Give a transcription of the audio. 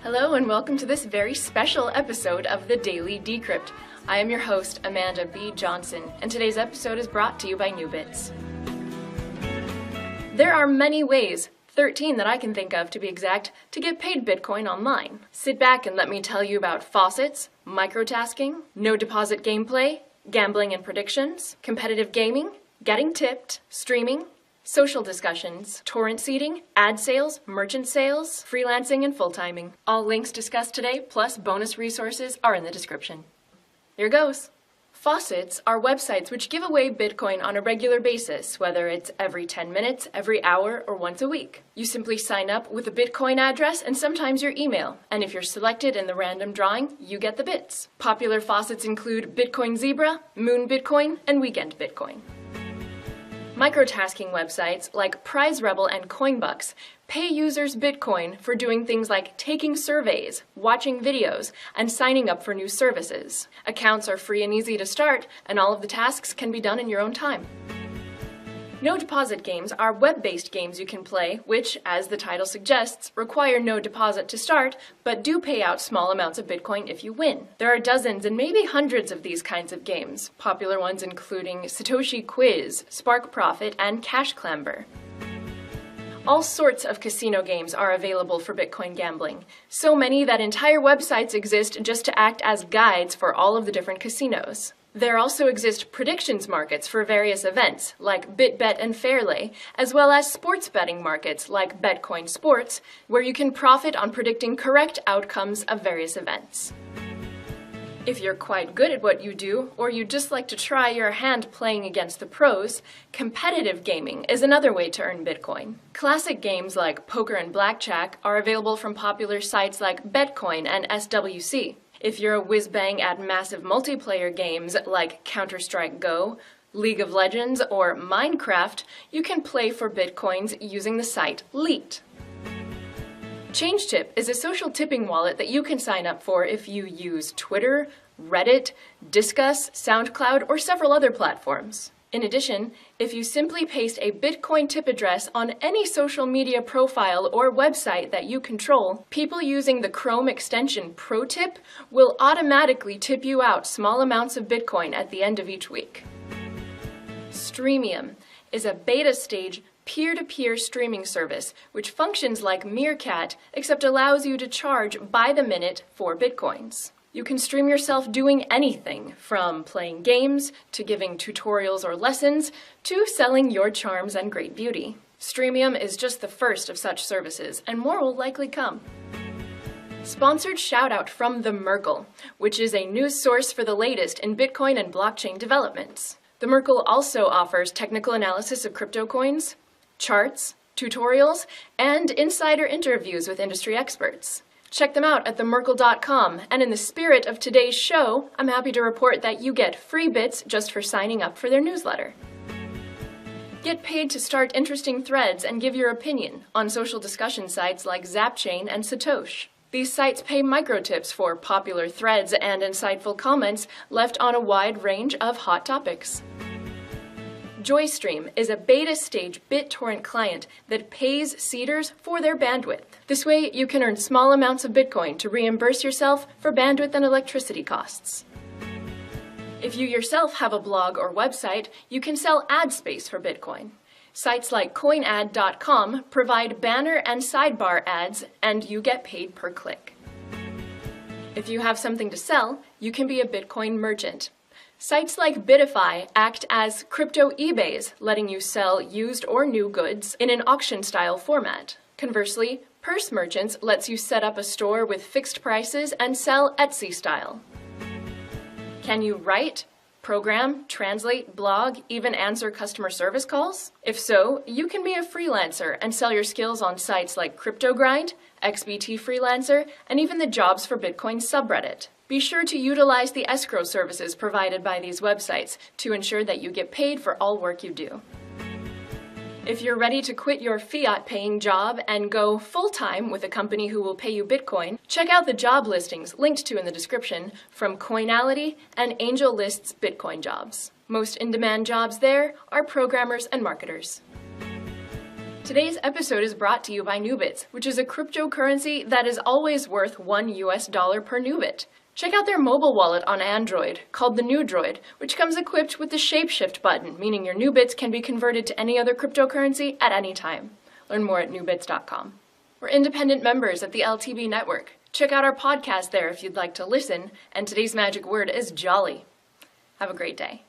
Hello and welcome to this very special episode of the Daily Decrypt. I am your host, Amanda B. Johnson, and today's episode is brought to you by Newbits. There are many ways, 13 that I can think of to be exact, to get paid Bitcoin online. Sit back and let me tell you about faucets, microtasking, no deposit gameplay, gambling and predictions, competitive gaming, getting tipped, streaming, social discussions, torrent seeding, ad sales, merchant sales, freelancing, and full-timing. All links discussed today, plus bonus resources, are in the description. Here goes. Faucets are websites which give away Bitcoin on a regular basis, whether it's every 10 minutes, every hour, or once a week. You simply sign up with a Bitcoin address and sometimes your email, and if you're selected in the random drawing, you get the bits. Popular faucets include Bitcoin Zebra, Moon Bitcoin, and Weekend Bitcoin. Microtasking websites like Prize Rebel and Coinbucks pay users Bitcoin for doing things like taking surveys, watching videos, and signing up for new services. Accounts are free and easy to start, and all of the tasks can be done in your own time. No deposit games are web-based games you can play, which, as the title suggests, require no deposit to start, but do pay out small amounts of Bitcoin if you win. There are dozens and maybe hundreds of these kinds of games, popular ones including Satoshi Quiz, Spark Profit, and Cash Clamber. All sorts of casino games are available for Bitcoin gambling, so many that entire websites exist just to act as guides for all of the different casinos. There also exist predictions markets for various events, like BitBet and Fairlay, as well as sports betting markets, like Betcoin Sports, where you can profit on predicting correct outcomes of various events. If you're quite good at what you do, or you'd just like to try your hand playing against the pros, competitive gaming is another way to earn Bitcoin. Classic games like poker and blackjack are available from popular sites like Betcoin and SWC. If you're a whiz-bang at massive multiplayer games like Counter-Strike Go, League of Legends, or Minecraft, you can play for Bitcoins using the site Leet. ChangeTip is a social tipping wallet that you can sign up for if you use Twitter, Reddit, Disqus, SoundCloud, or several other platforms. In addition, if you simply paste a Bitcoin tip address on any social media profile or website that you control, people using the Chrome extension ProTip will automatically tip you out small amounts of Bitcoin at the end of each week. Streamium is a beta stage peer-to-peer streaming service which functions like Meerkat except allows you to charge by the minute for Bitcoins. You can stream yourself doing anything, from playing games, to giving tutorials or lessons, to selling your charms and great beauty. Streamium is just the first of such services, and more will likely come. Sponsored shoutout from The Merkle, which is a news source for the latest in Bitcoin and blockchain developments. The Merkle also offers technical analysis of crypto coins, charts, tutorials, and insider interviews with industry experts. Check them out at themerkle.com, and in the spirit of today's show, I'm happy to report that you get free bits just for signing up for their newsletter. Get paid to start interesting threads and give your opinion on social discussion sites like Zapchain and Satoshi. These sites pay microtips for popular threads and insightful comments left on a wide range of hot topics. JoyStream is a beta stage BitTorrent client that pays seeders for their bandwidth. This way, you can earn small amounts of Bitcoin to reimburse yourself for bandwidth and electricity costs. If you yourself have a blog or website, you can sell ad space for Bitcoin. Sites like coinad.com provide banner and sidebar ads, and you get paid per click. If you have something to sell, you can be a Bitcoin merchant. Sites like Bitify act as crypto eBays, letting you sell used or new goods in an auction-style format. Conversely, Purse Merchants lets you set up a store with fixed prices and sell Etsy-style. Can you write, program, translate, blog, even answer customer service calls? If so, you can be a freelancer and sell your skills on sites like CryptoGrind, XBT Freelancer, and even the Jobs for Bitcoin subreddit. Be sure to utilize the escrow services provided by these websites to ensure that you get paid for all work you do. If you're ready to quit your fiat-paying job and go full-time with a company who will pay you Bitcoin, check out the job listings linked to in the description from Coinality and AngelList's Bitcoin jobs. Most in-demand jobs there are programmers and marketers. Today's episode is brought to you by Nubits, which is a cryptocurrency that is always worth $1 per Nubit. Check out their mobile wallet on Android, called the Nudroid, which comes equipped with the Shapeshift button, meaning your Nubits can be converted to any other cryptocurrency at any time. Learn more at nubits.com. We're independent members at the LTB Network. Check out our podcast there if you'd like to listen, and today's magic word is jolly. Have a great day.